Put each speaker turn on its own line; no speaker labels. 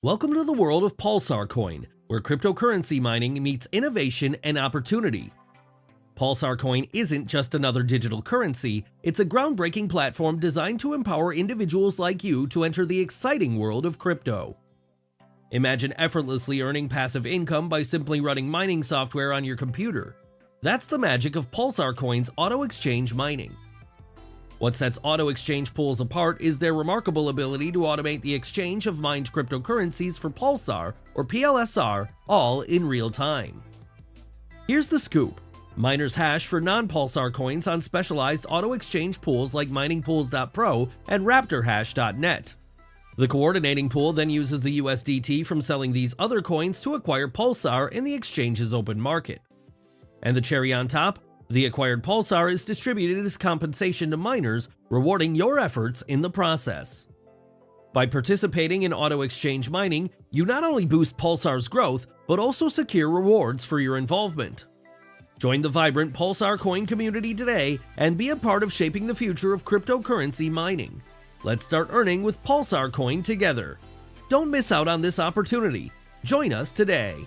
Welcome to the world of Pulsar coin, where cryptocurrency mining meets innovation and opportunity. Pulsar coin isn't just another digital currency, it's a groundbreaking platform designed to empower individuals like you to enter the exciting world of crypto. Imagine effortlessly earning passive income by simply running mining software on your computer. That's the magic of Pulsar coin's auto-exchange mining. What sets auto-exchange pools apart is their remarkable ability to automate the exchange of mined cryptocurrencies for Pulsar or PLSR, all in real time. Here's the scoop. Miners hash for non-Pulsar coins on specialized auto-exchange pools like miningpools.pro and raptorhash.net. The coordinating pool then uses the USDT from selling these other coins to acquire Pulsar in the exchange's open market. And the cherry on top? The acquired Pulsar is distributed as compensation to miners, rewarding your efforts in the process. By participating in auto-exchange mining, you not only boost Pulsar's growth, but also secure rewards for your involvement. Join the vibrant Pulsar coin community today and be a part of shaping the future of cryptocurrency mining. Let's start earning with Pulsar coin together. Don't miss out on this opportunity. Join us today.